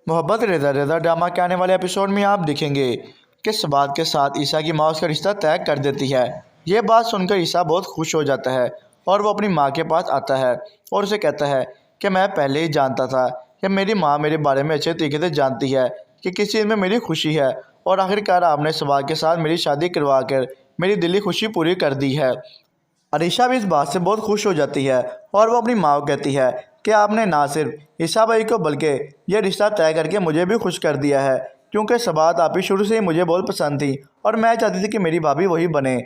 मोहब्बत रेज़ा रेज़ा ड्रामा के आने वाले एपिसोड में आप देखेंगे किस बात के साथ ईसा की माँ उसका रिश्ता तय कर देती है। ये बात सुनकर ईसा बहुत खुश हो जाता है और वो अपनी माँ के पास आता है और उसे कहता है कि मैं पहले ही जानता था कि मेरी माँ मेरे बारे में अच्छे तरीके से जानती है कि किस चीज़ में मेरी खुशी है, और आखिरकार आपने सवाल के साथ मेरी शादी करवा कर मेरी दिली खुशी पूरी कर दी है। अरीशा भी इस बात से बहुत खुश हो जाती है और वो अपनी माँ को कहती है कि आपने ना सिर्फ ईसा भाई को बल्कि ये रिश्ता तय करके मुझे भी खुश कर दिया है, क्योंकि सबात आप ही शुरू से ही मुझे बहुत पसंद थी और मैं चाहती थी कि मेरी भाभी वही बने।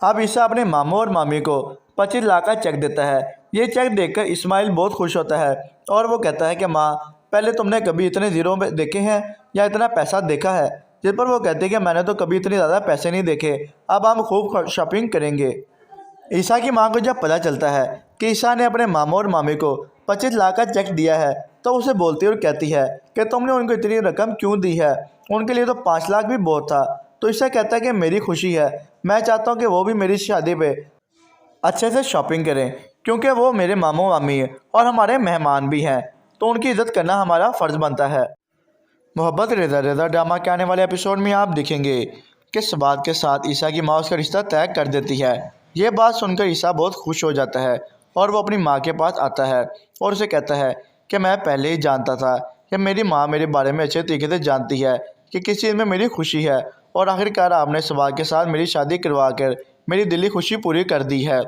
अब ईसा अपने मामू और मामी को 25 लाख का चेक देता है। ये चेक देखकर इस्माइल बहुत खुश होता है और वो कहता है कि माँ, पहले तुमने कभी इतने ज़ीरो में देखे हैं या इतना पैसा देखा है। जिस पर वो कहते हैं कि मैंने तो कभी इतने ज़्यादा पैसे नहीं देखे, अब हम खूब शॉपिंग करेंगे। ईसा की मां को जब पता चलता है कि ईसा ने अपने मामू और मामी को 25 लाख का चेक दिया है तो उसे बोलती और कहती है कि तुमने उनको इतनी रकम क्यों दी है, उनके लिए तो 5 लाख भी बहुत था। तो ईसा कहता है कि मेरी खुशी है, मैं चाहता हूँ कि वो भी मेरी शादी पे अच्छे से शॉपिंग करें, क्योंकि वो मेरे मामू मामी हैं और हमारे मेहमान भी हैं, तो उनकी इज़्ज़त करना हमारा फ़र्ज़ बनता है। मोहब्बत रेज़ा रेज़ा ड्रामा के आने वाले एपिसोड में आप देखेंगे किस बात के साथ ईसा की माँ उसका रिश्ता तय कर देती है। ये बात सुनकर ईसा बहुत खुश हो जाता है और वो अपनी माँ के पास आता है और उसे कहता है कि मैं पहले ही जानता था कि मेरी माँ मेरे बारे में अच्छे तरीके से जानती है कि किस चीज़ में मेरी खुशी है, और आखिरकार आपने सवाल के साथ मेरी शादी करवा कर मेरी दिली खुशी पूरी कर दी है।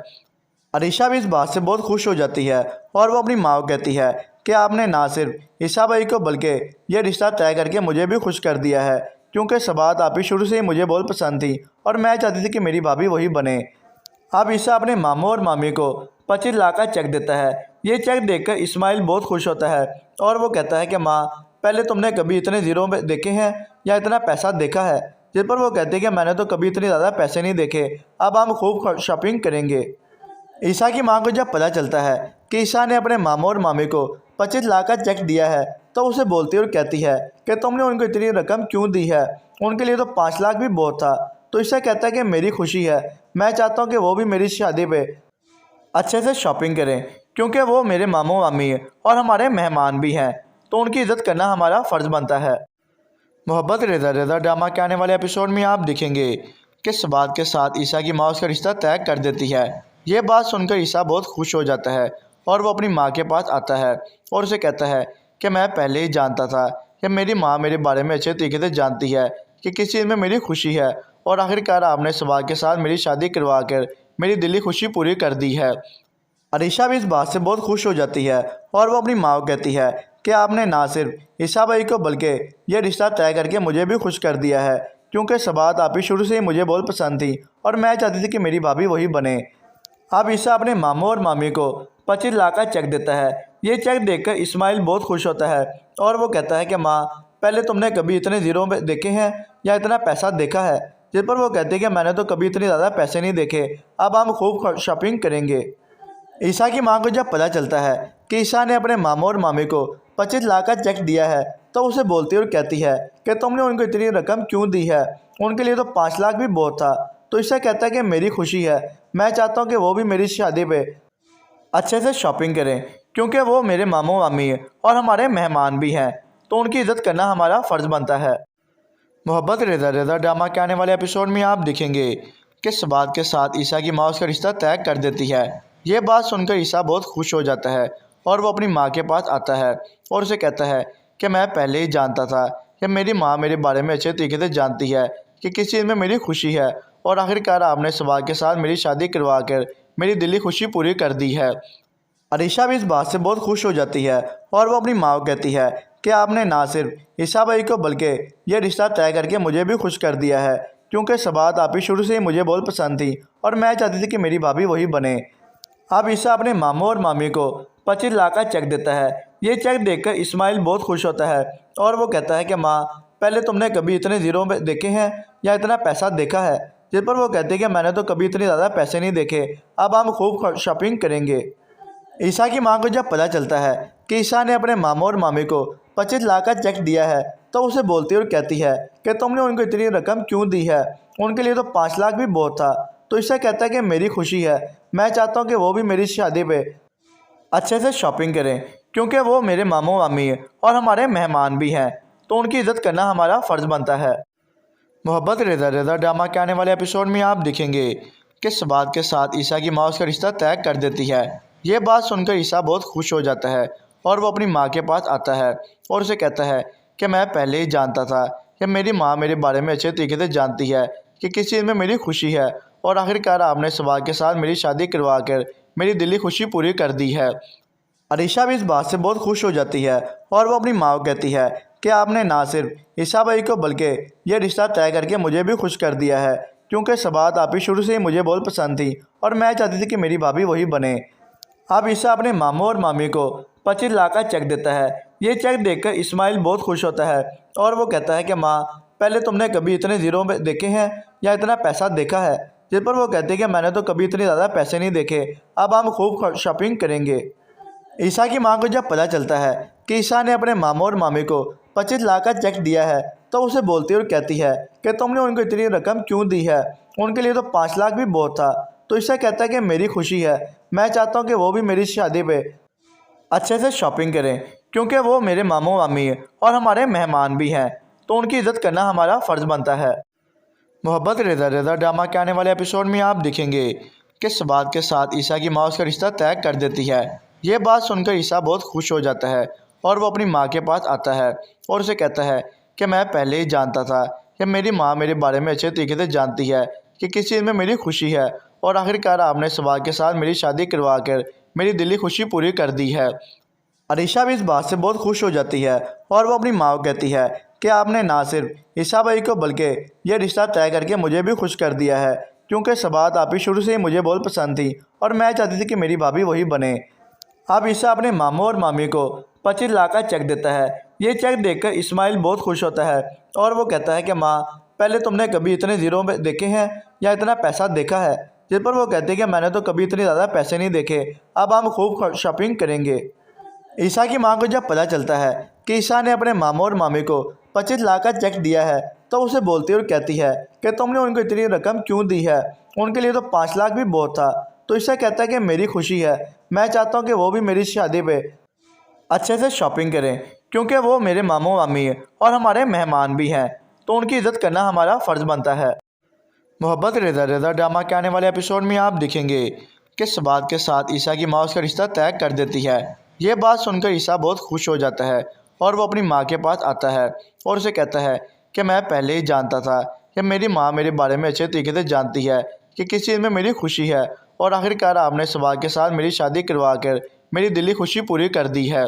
अरीशा भी इस बात से बहुत खुश हो जाती है और वो अपनी माँ को कहती है कि आपने ना सिर्फ ईसा भाई को बल्कि ये रिश्ता तय करके मुझे भी खुश कर दिया है, क्योंकि सबात आप ही शुरू से ही मुझे बहुत पसंद थी और मैं चाहती थी कि मेरी भाभी वही बने। अब ईसा अपने मामू और मामी को 25 लाख का चेक देता है। ये चेक देखकर इस्माइल बहुत खुश होता है और वो कहता है कि माँ, पहले तुमने कभी इतने ज़ीरो में देखे हैं या इतना पैसा देखा है? जिस पर वो कहते हैं कि मैंने तो कभी इतने ज़्यादा पैसे नहीं देखे, अब हम खूब शॉपिंग करेंगे। ईसा की मां को जब पता चलता है कि ईसा ने अपने मामू और मामी को 25 लाख का चेक दिया है तो उसे बोलती और कहती है कि तुमने उनको इतनी रकम क्यों दी है, उनके लिए तो 5 लाख भी बहुत था। तो ईसा कहता है कि मेरी खुशी है, मैं चाहता हूँ कि वो भी मेरी शादी पे अच्छे से शॉपिंग करें, क्योंकि वो मेरे मामू मामी हैं और हमारे मेहमान भी हैं, तो उनकी इज़्ज़त करना हमारा फ़र्ज़ बनता है। मोहब्बत रेज़ा रेज़ा ड्रामा के आने वाले एपिसोड में आप देखेंगे किस बात के साथ ईसा की माँ उसका रिश्ता तय कर देती है। ये बात सुनकर ईसा बहुत खुश हो जाता है और वो अपनी माँ के पास आता है और उसे कहता है कि मैं पहले ही जानता था कि मेरी माँ मेरे बारे में अच्छे तरीके से जानती है कि किस चीज़ में मेरी खुशी है, और आखिरकार आपने सवाल के साथ मेरी शादी करवा कर मेरी दिली खुशी पूरी कर दी है। अरीशा भी इस बात से बहुत खुश हो जाती है और वो अपनी माँ को कहती है कि आपने ना सिर्फ ईसा भाई को बल्कि ये रिश्ता तय करके मुझे भी खुश कर दिया है, क्योंकि सबात आप ही शुरू से ही मुझे बहुत पसंद थी और मैं चाहती थी कि मेरी भाभी वही बने। अब ईसा अपने मामू और मामी को 25 लाख का चेक देता है। ये चेक देखकर इस्माइल बहुत खुश होता है और वो कहता है कि माँ, पहले तुमने कभी इतने ज़ीरो में देखे हैं या इतना पैसा देखा है? जिस पर वो कहते हैं कि मैंने तो कभी इतने ज़्यादा पैसे नहीं देखे, अब हम खूब शॉपिंग करेंगे। ईसा की मां को जब पता चलता है कि ईसा ने अपने मामू और मामी को 25 लाख का चेक दिया है तो उसे बोलती और कहती है कि तुमने उनको इतनी रकम क्यों दी है, उनके लिए तो 5 लाख भी बहुत था। तो ईसा कहता है कि मेरी खुशी है, मैं चाहता हूँ कि वो भी मेरी शादी पे अच्छे से शॉपिंग करें, क्योंकि वो मेरे मामू मामी हैं और हमारे मेहमान भी हैं, तो उनकी इज़्ज़त करना हमारा फ़र्ज़ बनता है। मोहब्बत रेज़ा रेज़ा ड्रामा के आने वाले एपिसोड में आप देखेंगे किस बात के साथ ईसा की माँ उसका रिश्ता तय कर देती है। ये बात सुनकर ईसा बहुत खुश हो जाता है और वो अपनी माँ के पास आता है और उसे कहता है कि मैं पहले ही जानता था कि मेरी माँ मेरे बारे में अच्छे तरीके से जानती है कि किस चीज़ में मेरी खुशी है, और आखिरकार आपने सवाल के साथ मेरी शादी करवा कर मेरी दिली खुशी पूरी कर दी है। अरीशा भी इस बात से बहुत खुश हो जाती है और वो अपनी माँ को कहती है कि आपने ना सिर्फ ईसा भाई को बल्कि ये रिश्ता तय करके मुझे भी खुश कर दिया है, क्योंकि सबात आप ही शुरू से ही मुझे बहुत पसंद थी और मैं चाहती थी कि मेरी भाभी वही बने। अब ईसा अपने मामू और मामी को 25 लाख का चेक देता है। ये चेक देखकर इस्माइल बहुत खुश होता है और वो कहता है कि माँ, पहले तुमने कभी इतने ज़ीरो में देखे हैं या इतना पैसा देखा है? जिस पर वो कहते हैं कि मैंने तो कभी इतने ज़्यादा पैसे नहीं देखे, अब हम खूब शॉपिंग करेंगे। ईसा की मां को जब पता चलता है कि ईसा ने अपने मामू और मामी को 25 लाख का चेक दिया है तो उसे बोलती और कहती है कि तुमने उनको इतनी रकम क्यों दी है, उनके लिए तो 5 लाख भी बहुत था। तो ईसा कहता है कि मेरी खुशी है, मैं चाहता हूँ कि वो भी मेरी शादी पे अच्छे से शॉपिंग करें, क्योंकि वो मेरे मामू मामी हैं और हमारे मेहमान भी हैं, तो उनकी इज़्ज़त करना हमारा फ़र्ज़ बनता है। मोहब्बत रेज़ा रेज़ा ड्रामा के आने वाले एपिसोड में आप देखेंगे किस बात के साथ ईसा की माँ उसका रिश्ता तय कर देती है। ये बात सुनकर ईसा बहुत खुश हो जाता है और वो अपनी माँ के पास आता है और उसे कहता है कि मैं पहले ही जानता था कि मेरी माँ मेरे बारे में अच्छे तरीके से जानती है कि किस चीज़ में मेरी खुशी है, और आखिरकार आपने सवाल के साथ मेरी शादी करवा कर मेरी दिली खुशी पूरी कर दी है। अरीशा भी इस बात से बहुत खुश हो जाती है और वो अपनी माँ को कहती है कि आपने ना सिर्फ ईसा भाई को बल्कि ये रिश्ता तय करके मुझे भी खुश कर दिया है, क्योंकि सबात आप ही शुरू से ही मुझे बहुत पसंद थी और मैं चाहती थी कि मेरी भाभी वही बने। अब ईसा अपने मामू और मामी को 25 लाख का चेक देता है। ये चेक देखकर इस्माइल बहुत खुश होता है और वो कहता है कि माँ, पहले तुमने कभी इतने ज़ीरो में देखे हैं या इतना पैसा देखा है? जिस पर वो कहती है कि मैंने तो कभी इतने ज़्यादा पैसे नहीं देखे, अब हम खूब शॉपिंग करेंगे। ईसा की मां को जब पता चलता है कि ईसा ने अपने मामू और मामी को 25 लाख का चेक दिया है तो उसे बोलती और कहती है कि तुमने उनको इतनी रकम क्यों दी है, उनके लिए तो 5 लाख भी बहुत था। तो ईसा कहता है कि मेरी खुशी है, मैं चाहता हूँ कि वो भी मेरी शादी पे अच्छे से शॉपिंग करें, क्योंकि वो मेरे मामू मामी हैं और हमारे मेहमान भी हैं, तो उनकी इज़्ज़त करना हमारा फ़र्ज़ बनता है। मोहब्बत रेज़ा रेज़ा ड्रामा के आने वाले एपिसोड में आप देखेंगे किस बात के साथ ईसा की माँ उसका रिश्ता तय कर देती है। ये बात सुनकर ईसा बहुत खुश हो जाता है और वो अपनी माँ के पास आता है और उसे कहता है कि मैं पहले ही जानता था कि मेरी माँ मेरे बारे में अच्छे तरीके से जानती है कि किस चीज़ में मेरी खुशी है, और आखिरकार आपने सवाल के साथ मेरी शादी करवा कर मेरी दिली खुशी पूरी कर दी है। अरीशा भी इस बात से बहुत खुश हो जाती है और वो अपनी माँ को कहती है कि आपने ना सिर्फ ईसा भाई को बल्कि ये रिश्ता तय करके मुझे भी खुश कर दिया है, क्योंकि सबात आप ही शुरू से ही मुझे बहुत पसंद थी और मैं चाहती थी कि मेरी भाभी वही बने। अब ईसा अपने मामू और मामी को 25 लाख का चेक देता है। ये चेक देखकर इस्माइल बहुत खुश होता है और वो कहता है कि माँ, पहले तुमने कभी इतने ज़ीरो में देखे हैं या इतना पैसा देखा है। जिस पर वो कहते हैं कि मैंने तो कभी इतने ज़्यादा पैसे नहीं देखे, अब हम खूब शॉपिंग करेंगे। ईसा की मां को जब पता चलता है कि ईसा ने अपने मामू और मामी को 25 लाख का चेक दिया है तो उसे बोलती और कहती है कि तुमने उनको इतनी रकम क्यों दी है, उनके लिए तो 5 लाख भी बहुत था। तो ईसा कहता है कि मेरी खुशी है, मैं चाहता हूँ कि वो भी मेरी शादी पे अच्छे से शॉपिंग करें, क्योंकि वो मेरे मामू मामी हैं और हमारे मेहमान भी हैं, तो उनकी इज़्ज़त करना हमारा फ़र्ज़ बनता है। मोहब्बत रेज़ा रेज़ा ड्रामा के आने वाले एपिसोड में आप देखेंगे किस बात के साथ ईसा की माँ उसका रिश्ता तय कर देती है। ये बात सुनकर ईसा बहुत खुश हो जाता है और वो अपनी माँ के पास आता है और उसे कहता है कि मैं पहले ही जानता था कि मेरी माँ मेरे बारे में अच्छे तरीके से जानती है कि किस चीज़ में मेरी खुशी है, और आखिरकार आपने सवाल के साथ मेरी शादी करवा कर मेरी दिली खुशी पूरी कर दी है।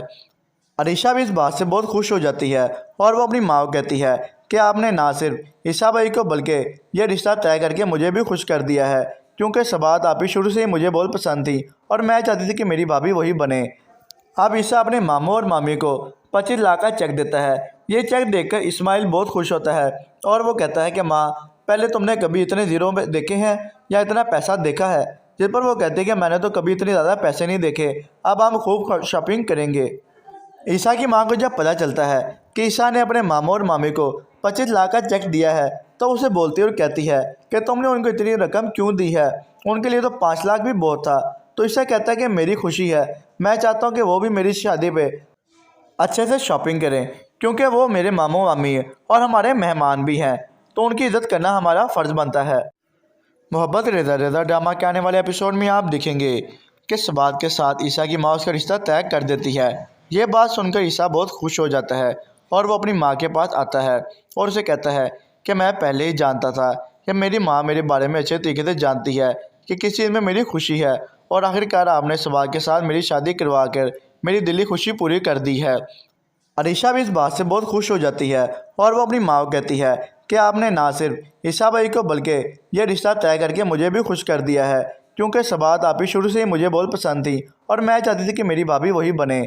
अरीशा भी इस बात से बहुत खुश हो जाती है और वो अपनी माँ को कहती है कि आपने ना सिर्फ ईसा भाई को बल्कि यह रिश्ता तय करके मुझे भी खुश कर दिया है, क्योंकि सबात आप ही शुरू से ही मुझे बहुत पसंद थी और मैं चाहती थी कि मेरी भाभी वही बने। अब ईसा अपने मामू और मामी को 25 लाख का चेक देता है। ये चेक देखकर इस्माइल बहुत खुश होता है और वो कहता है कि माँ, पहले तुमने कभी इतने ज़ीरो में देखे हैं या इतना पैसा देखा है। जिस पर वो कहते हैं कि मैंने तो कभी इतने ज़्यादा पैसे नहीं देखे, अब हम खूब शॉपिंग करेंगे। ईसा की मां को जब पता चलता है कि ईसा ने अपने मामू और मामी को 25 लाख का चेक दिया है तो उसे बोलती और कहती है कि तुमने उनको इतनी रकम क्यों दी है, उनके लिए तो 5 लाख भी बहुत था। तो ईसा कहता है कि मेरी खुशी है, मैं चाहता हूँ कि वो भी मेरी शादी पे अच्छे से शॉपिंग करें, क्योंकि वो मेरे मामू मामी हैं और हमारे मेहमान भी हैं, तो उनकी इज़्ज़त करना हमारा फ़र्ज़ बनता है। मोहब्बत रेज़ा रेज़ा ड्रामा के आने वाले एपिसोड में आप देखेंगे किस बात के साथ ईसा की माँ उसका रिश्ता तय कर देती है। ये बात सुनकर ईसा बहुत खुश हो जाता है और वो अपनी माँ के पास आता है और उसे कहता है कि मैं पहले ही जानता था कि मेरी माँ मेरे बारे में अच्छे तरीके से जानती है कि किस चीज़ में मेरी खुशी है, और आखिरकार आपने सवाल के साथ मेरी शादी करवा कर मेरी दिली खुशी पूरी कर दी है। अरीशा भी इस बात से बहुत खुश हो जाती है और वो अपनी माँ को कहती है कि आपने ना सिर्फ ईसा भाई को बल्कि यह रिश्ता तय करके मुझे भी खुश कर दिया है, क्योंकि सबात आप ही शुरू से ही मुझे बहुत पसंद थी और मैं चाहती थी कि मेरी भाभी वही बने।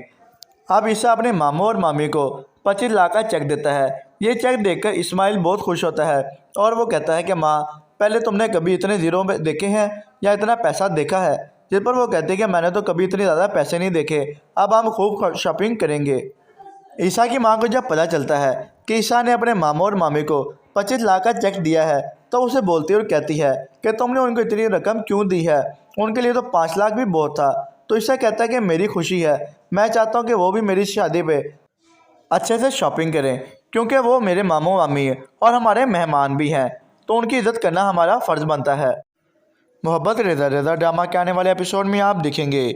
अब ईसा अपने मामू और मामी को 25 लाख का चेक देता है। ये चेक देखकर इस्माइल बहुत खुश होता है और वो कहता है कि माँ, पहले तुमने कभी इतने ज़ीरो में देखे हैं या इतना पैसा देखा है। जिस पर वो कहते हैं कि मैंने तो कभी इतने ज़्यादा पैसे नहीं देखे, अब हम खूब शॉपिंग करेंगे। ईसा की मां को जब पता चलता है कि ईसा ने अपने मामू और मामी को 25 लाख का चेक दिया है तो उसे बोलती और कहती है कि तुमने उनको इतनी रकम क्यों दी है, उनके लिए तो 5 लाख भी बहुत था। तो ईसा कहता है कि मेरी खुशी है, मैं चाहता हूँ कि वो भी मेरी शादी पे अच्छे से शॉपिंग करें, क्योंकि वो मेरे मामू मामी हैं और हमारे मेहमान भी हैं, तो उनकी इज़्ज़त करना हमारा फ़र्ज़ बनता है। मोहब्बत रेज़ा रेज़ा ड्रामा के आने वाले एपिसोड में आप देखेंगे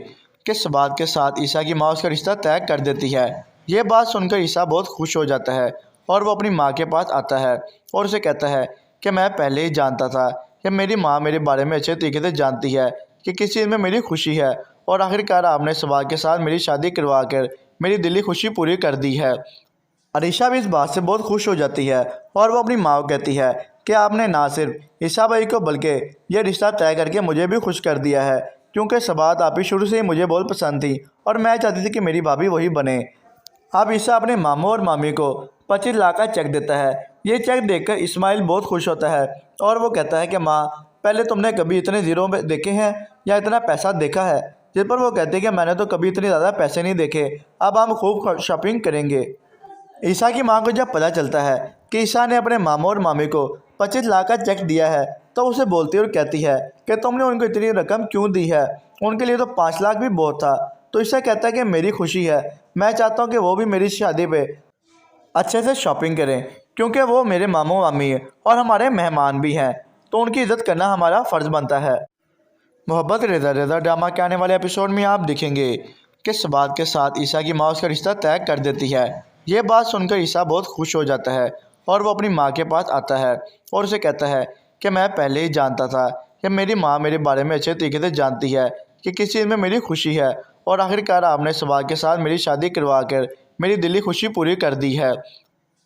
किस बात के साथ ईसा की माँ उसका रिश्ता तय कर देती है। ये बात सुनकर ईसा बहुत खुश हो जाता है और वो अपनी माँ के पास आता है और उसे कहता है कि मैं पहले ही जानता था कि मेरी माँ मेरे बारे में अच्छे तरीके से जानती है कि किस चीज़ में मेरी खुशी है, और आखिरकार आपने सवाल के साथ मेरी शादी करवा कर मेरी दिली खुशी पूरी कर दी है। अरीशा भी इस बात से बहुत खुश हो जाती है और वो अपनी माँ को कहती है कि आपने ना सिर्फ ईसा भाई को बल्कि यह रिश्ता तय करके मुझे भी खुश कर दिया है, क्योंकि सबात आप ही शुरू से ही मुझे बहुत पसंद थी और मैं चाहती थी कि मेरी भाभी वही बने। अब ईसा अपने मामू और मामी को 25 लाख का चेक देता है। ये चेक देखकर इस्माइल बहुत खुश होता है और वो कहता है कि माँ, पहले तुमने कभी इतने ज़ीरो में देखे हैं या इतना पैसा देखा है। जिस पर वो कहते हैं कि मैंने तो कभी इतने ज़्यादा पैसे नहीं देखे, अब हम खूब शॉपिंग करेंगे। ईसा की मां को जब पता चलता है कि ईसा ने अपने मामू और मामी को 25 लाख का चेक दिया है तो उसे बोलती और कहती है कि तुमने उनको इतनी रकम क्यों दी है, उनके लिए तो 5 लाख भी बहुत था। तो ईसा कहता है कि मेरी खुशी है, मैं चाहता हूँ कि वो भी मेरी शादी पे अच्छे से शॉपिंग करें, क्योंकि वो मेरे मामू मामी हैं और हमारे मेहमान भी हैं, तो उनकी इज़्ज़त करना हमारा फ़र्ज़ बनता है। मोहब्बत रेज़ा रेज़ा ड्रामा के आने वाले एपिसोड में आप देखेंगे किस बात के साथ ईसा की माँ उसका रिश्ता तय कर देती है। ये बात सुनकर ईसा बहुत खुश हो जाता है और वो अपनी माँ के पास आता है और उसे कहता है कि मैं पहले ही जानता था कि मेरी माँ मेरे बारे में अच्छे तरीके से जानती है कि किस चीज़ में मेरी खुशी है, और आखिरकार आपने सवाल के साथ मेरी शादी करवा कर मेरी दिली खुशी पूरी कर दी है।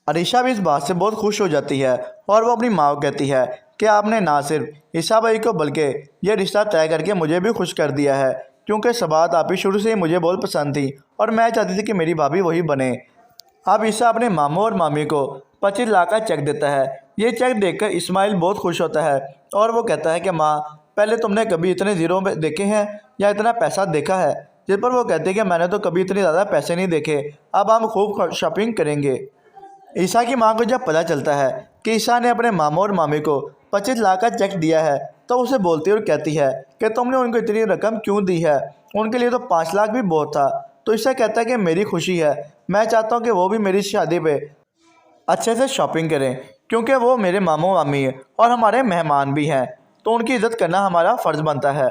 अरीशा भी इस बात से बहुत खुश हो जाती है और वो अपनी माँ को कहती है कि आपने ना सिर्फ ईसा भाई को बल्कि ये रिश्ता तय करके मुझे भी खुश कर दिया है, क्योंकि सबात आप ही शुरू से ही मुझे बहुत पसंद थी और मैं चाहती थी कि मेरी भाभी वही बने। अब ईसा अपने मामू और मामी को 25 लाख का चेक देता है। ये चेक देखकर इस्माइल बहुत खुश होता है और वो कहता है कि माँ, पहले तुमने कभी इतने ज़ीरो में देखे हैं या इतना पैसा देखा है। जिस पर वो कहते हैं कि मैंने तो कभी इतने ज़्यादा पैसे नहीं देखे, अब हम खूब शॉपिंग करेंगे। ईसा की मां को जब पता चलता है कि ईसा ने अपने मामू और मामी को 25 लाख का चेक दिया है तो उसे बोलती और कहती है कि तुमने उनको इतनी रकम क्यों दी है, उनके लिए तो 5 लाख भी बहुत था। तो ईसा कहता है कि मेरी खुशी है, मैं चाहता हूँ कि वो भी मेरी शादी पे अच्छे से शॉपिंग करें, क्योंकि वो मेरे मामू मामी हैं और हमारे मेहमान भी हैं, तो उनकी इज़्ज़त करना हमारा फ़र्ज़ बनता है।